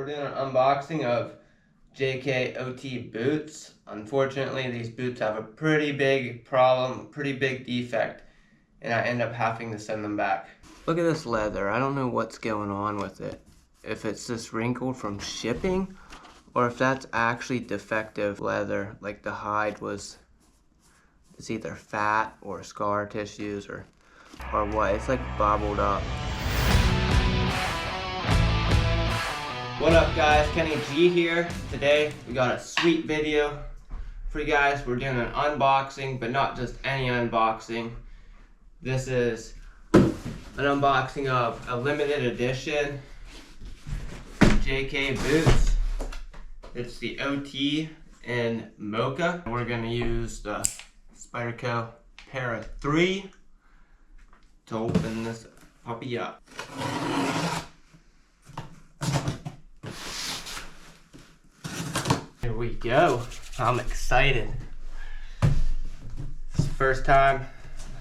we're doing an unboxing of JKOT boots. Unfortunately, these boots have a pretty big problem, pretty big defect, and I end up having to send them back. Look at this leather. I don't know what's going on with it. If it's just wrinkled from shipping, or if that's actually defective leather, like the hide was, it's either fat or scar tissues or what. It's like bobbled up. What up guys, Kenny G here. Today we got a sweet video for you guys. We're doing an unboxing, but not just any unboxing. This is an unboxing of a limited edition JK boots. It's the OT in mocha. We're gonna use the Spyderco Para 3 to open this puppy up. Here we go. I'm excited. It's the first time.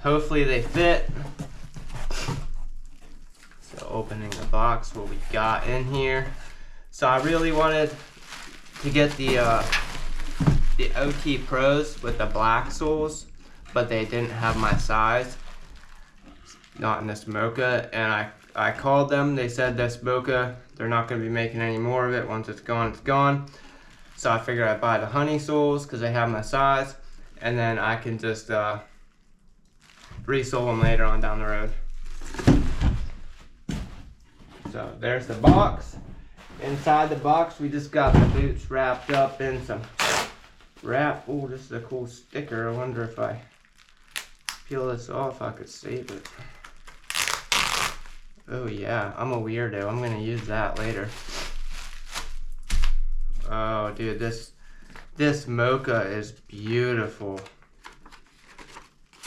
Hopefully they fit. So opening the box, what we got in here. So I really wanted to get the OT Pros with the black soles, but they didn't have my size. Not in this mocha, and I called them. They said this mocha, they're not going to be making any more of it. Once it's gone, it's gone. So I figured I'd buy the honey soles because they have my size, and then I can just resole them later on down the road. So there's the box. Inside the box, we just got the boots wrapped up in some wrap. Oh, this is a cool sticker. I wonder if I peel this off, I could save it. Oh yeah, I'm a weirdo. I'm gonna use that later. Oh dude, this mocha is beautiful.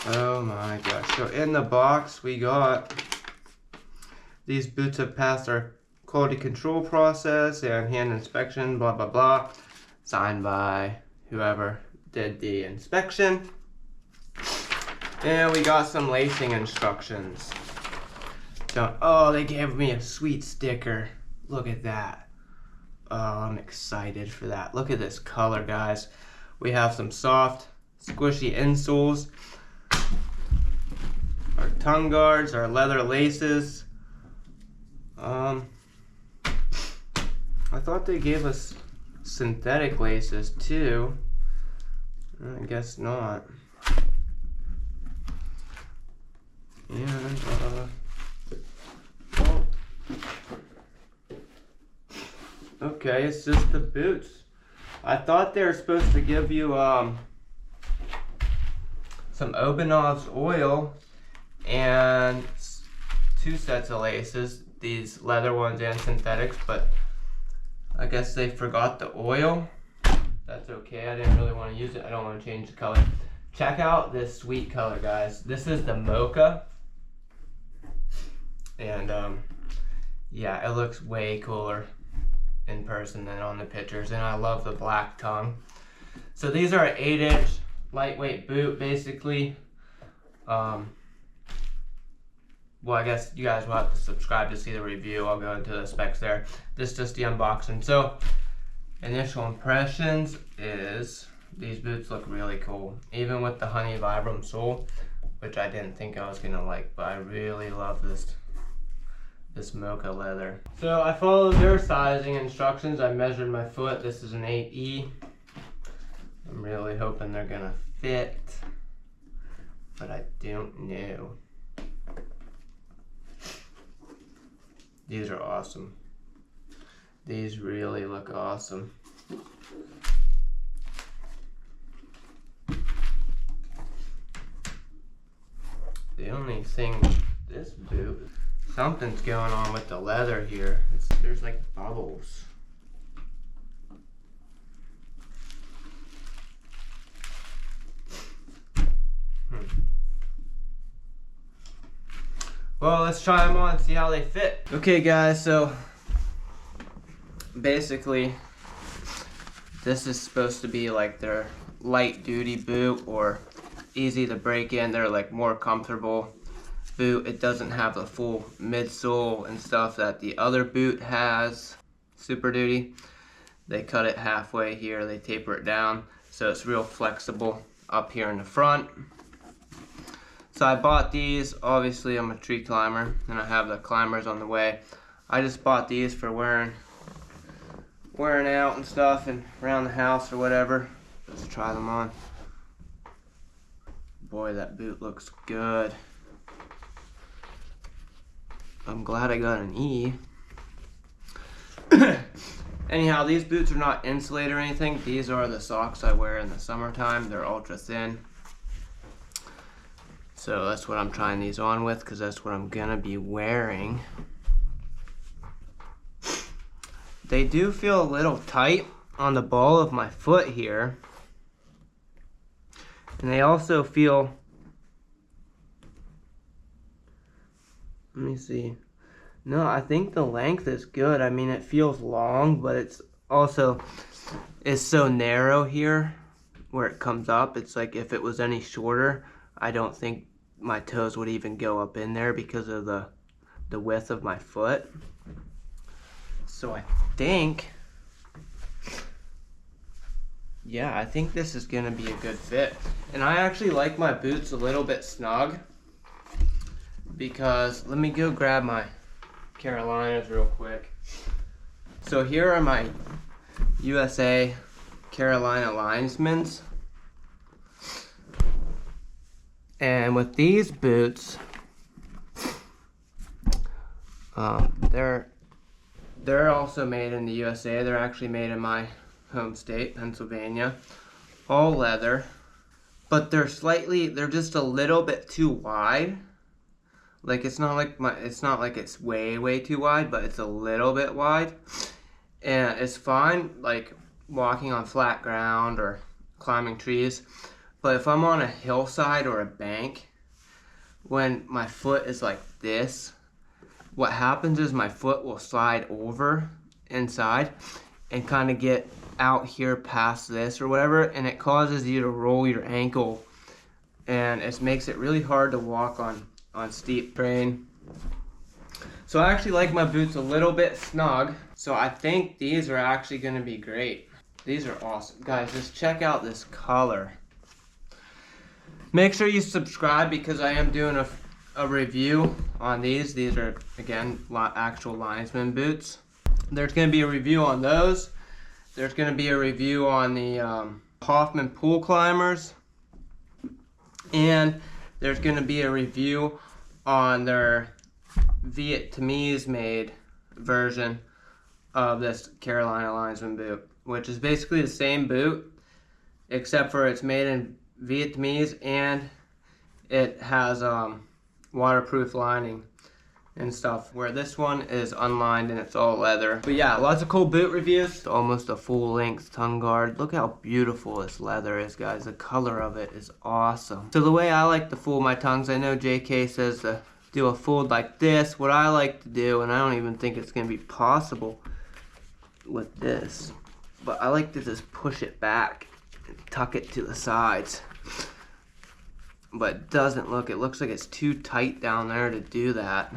Oh my gosh. So in the box we got, these boots have passed our quality control process and hand inspection, blah blah blah. Signed by whoever did the inspection. And we got some lacing instructions. Oh, they gave me a sweet sticker. Look at that. Oh, I'm excited for that. Look at this color, guys. We have some soft, squishy insoles. Our tongue guards, our leather laces. I thought they gave us synthetic laces too. I guess not. And okay, it's just the boots. I thought they were supposed to give you some Obenov's oil and 2 sets of laces, these leather ones and synthetics, but I guess they forgot the oil. That's okay, I didn't really want to use it. I don't want to change the color. Check out this sweet color, guys. This is the mocha. And yeah, it looks way cooler in person than on the pictures, and I love the black tongue. So these are an 8-inch lightweight boot, basically. Well, I guess you guys will have to subscribe to see the review. I'll go into the specs there. This is just the unboxing. So initial impressions is these boots look really cool, even with the honey vibram sole, which I didn't think I was gonna like, but I really love this mocha leather. So I followed their sizing instructions. I measured my foot. This is an 8E. I'm really hoping they're gonna fit, but I don't know. These are awesome. These really look awesome. The only thing with this boot, something's going on with the leather here. There's like bubbles. Well, let's try them on and see how they fit. Okay guys, so basically this is supposed to be like their light duty boot or easy to break in. They're like more comfortable boot. It doesn't have the full midsole and stuff that the other boot has. Super Duty. They cut it halfway here, they taper it down, so it's real flexible up here in the front. So I bought these. Obviously I'm a tree climber and I have the climbers on the way. I just bought these for wearing out and stuff and around the house or whatever. Let's try them on. Boy, that boot looks good. I'm glad I got an E. Anyhow, these boots are not insulated or anything. These are the socks I wear in the summertime. They're ultra thin. So that's what I'm trying these on with, because that's what I'm gonna be wearing. They do feel a little tight on the ball of my foot here. And they also feel, let me see. No, I think the length is good. I mean, it feels long, but it's so narrow here where it comes up. It's like if it was any shorter, I don't think my toes would even go up in there because of the width of my foot. So I think, yeah, I think this is gonna be a good fit. And I actually like my boots a little bit snug because, let me go grab my Carolinas real quick. So here are my USA Carolina linesmen's. And with these boots, they're also made in the USA. They're actually made in my home state, Pennsylvania. All leather, but they're just a little bit too wide. Like it's not like it's way too wide, but it's a little bit wide. And it's fine like walking on flat ground or climbing trees. But if I'm on a hillside or a bank, when my foot is like this, what happens is my foot will slide over inside and kind of get out here past this or whatever, and it causes you to roll your ankle, and it makes it really hard to walk on steep terrain. So I actually like my boots a little bit snug, so I think these are actually going to be great. These are awesome. Guys, just check out this color. Make sure you subscribe because I am doing a review on these. These are, again, actual linesman boots. There's going to be a review on those. There's going to be a review on the Hoffman pool climbers. And there's going to be a review on their Vietnamese made version of this Carolina linesman boot, which is basically the same boot, except for it's made in Vietnamese and it has waterproof lining and stuff, where this one is unlined and it's all leather. But yeah, lots of cool boot reviews. It's almost a full length tongue guard. Look how beautiful this leather is, guys. The color of it is awesome. So the way I like to fold my tongues, I know JK says to do a fold like this. What I like to do, and I don't even think it's gonna be possible with this, but I like to just push it back and tuck it to the sides. But it doesn't look, it looks like it's too tight down there to do that.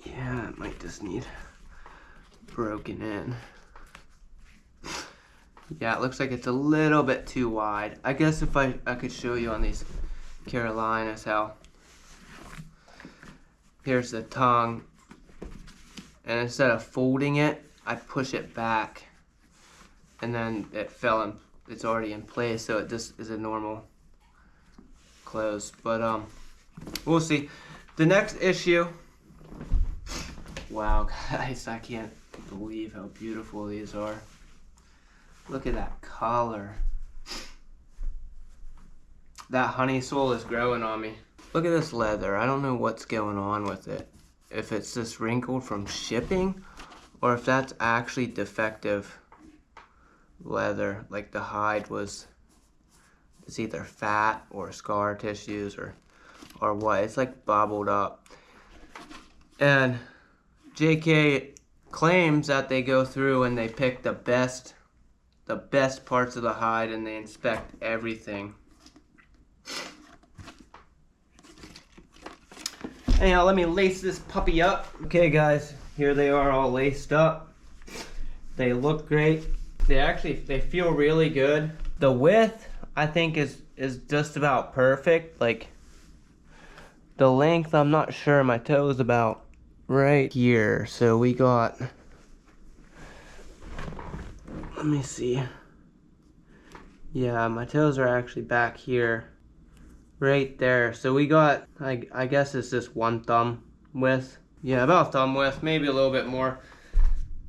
Yeah, it might just need broken in. Yeah, it looks like it's a little bit too wide. I guess if I could show you on these Carolinas how, here's the tongue, and instead of folding it, I push it back, and then it's already in place, so it just is a normal close. But we'll see. The next issue, wow guys, I can't believe how beautiful these are. Look at that color. That honey sole is growing on me. Look at this leather. I don't know what's going on with it. If it's just wrinkled from shipping, or if that's actually defective leather, like the hide it's either fat or scar tissues or what. It's like bubbled up. And JK claims that they go through and they pick the best parts of the hide and they inspect everything. Anyhow, let me lace this puppy up. Okay guys, here they are all laced up. They look great. They feel really good. The width, I think, is just about perfect. Like, the length, I'm not sure. My toe is about right here. So we got, let me see. Yeah, my toes are actually back here. Right there. So we got, I guess it's just 1 thumb width. Yeah, about thumb width, maybe a little bit more.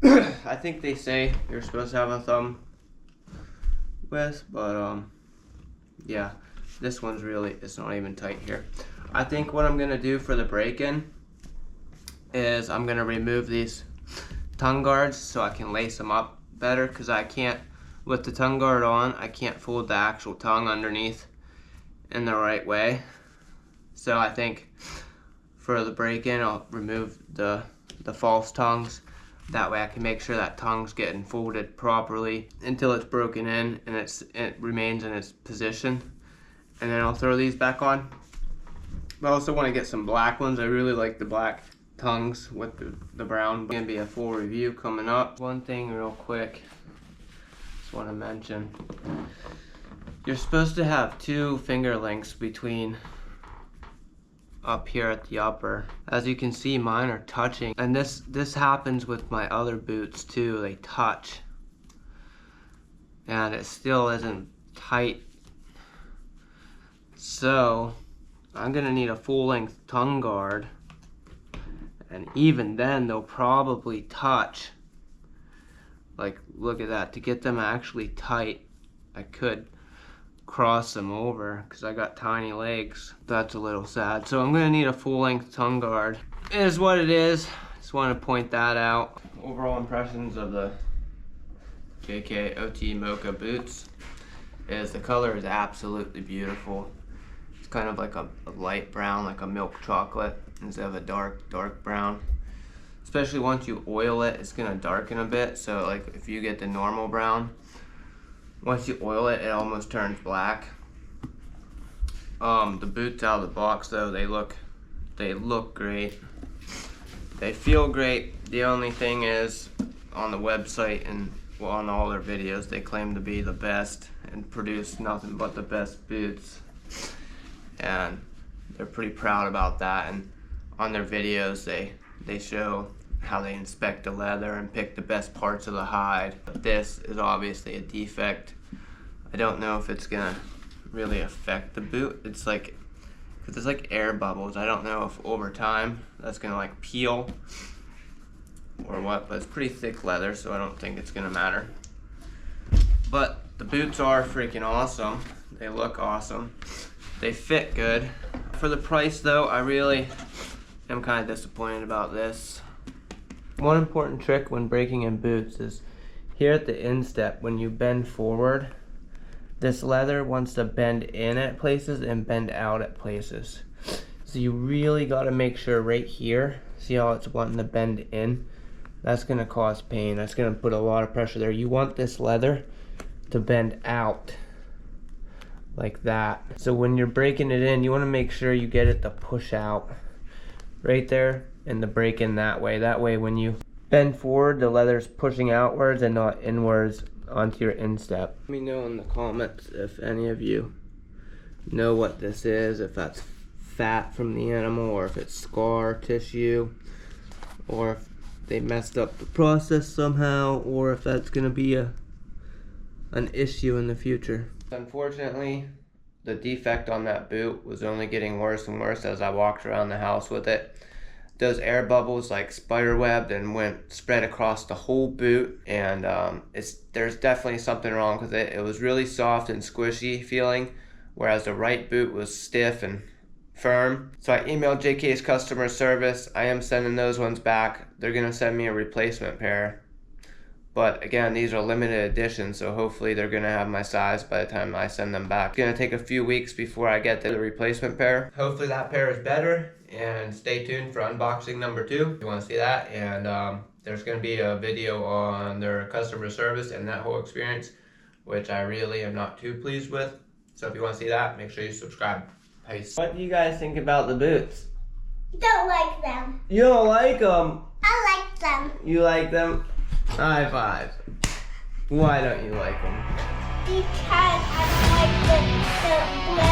I think they say you're supposed to have a thumb width, but yeah, this one's really, it's not even tight here. I think what I'm gonna do for the break-in is I'm gonna remove these tongue guards so I can lace them up better, because I can't, with the tongue guard on, I can't fold the actual tongue underneath in the right way. So I think for the break-in, I'll remove the false tongues. That way I can make sure that tongue's getting folded properly until it's broken in and it remains in its position. And then I'll throw these back on. I also want to get some black ones. I really like the black tongues with the brown. Gonna be a full review coming up. One thing real quick, just want to mention. You're supposed to have 2 finger lengths between up here at the upper. As you can see, mine are touching, and this happens with my other boots too. They touch and it still isn't tight, so I'm gonna need a full-length tongue guard, and even then they'll probably touch. Like, look at that. To get them actually tight, I could cross them over because I got tiny legs. That's a little sad. So I'm gonna need a full-length tongue guard. It is what it is. Just want to point that out. Overall impressions of the JK OT Mocha boots is the color is absolutely beautiful. It's kind of like a light brown, like a milk chocolate, instead of a dark brown. Especially once you oil it, it's gonna darken a bit. So like if you get the normal brown, once you oil it, it almost turns black. The boots out of the box though, they look great. They feel great. The only thing is, on the website and well, on all their videos, they claim to be the best and produce nothing but the best boots. And they're pretty proud about that. And on their videos, they show how they inspect the leather and pick the best parts of the hide. But this is obviously a defect. I don't know if it's gonna really affect the boot. It's like, cause it's like air bubbles. I don't know if over time that's gonna like peel or what, but it's pretty thick leather, so I don't think it's gonna matter. But the boots are freaking awesome. They look awesome. They fit good. For the price though, I really am kind of disappointed about this. One important trick when breaking in boots is here at the instep, when you bend forward, this leather wants to bend in at places and bend out at places. So you really got to make sure right here, see how it's wanting to bend in? That's going to cause pain. That's going to put a lot of pressure there. You want this leather to bend out like that. So when you're breaking it in, you want to make sure you get it to push out right there and the break in that way. That way when you bend forward, the leather's pushing outwards and not inwards onto your instep. Let me know in the comments if any of you know what this is, if that's fat from the animal or if it's scar tissue or if they messed up the process somehow or if that's going to be an issue in the future. Unfortunately, the defect on that boot was only getting worse and worse as I walked around the house with it. Those air bubbles like spiderwebbed and went spread across the whole boot, and there's definitely something wrong with it. It was really soft and squishy feeling, whereas the right boot was stiff and firm. So I emailed JK's customer service. I am sending those ones back. They're gonna send me a replacement pair. But again, these are limited editions, so hopefully they're gonna have my size by the time I send them back. It's gonna take a few weeks before I get the replacement pair. Hopefully that pair is better, and stay tuned for unboxing number 2 if you wanna see that. And there's gonna be a video on their customer service and that whole experience, which I really am not too pleased with. So if you wanna see that, make sure you subscribe. Peace. What do you guys think about the boots? Don't like them. You don't like them? I like them. You like them? High five. Why don't you like them? Because I don't like the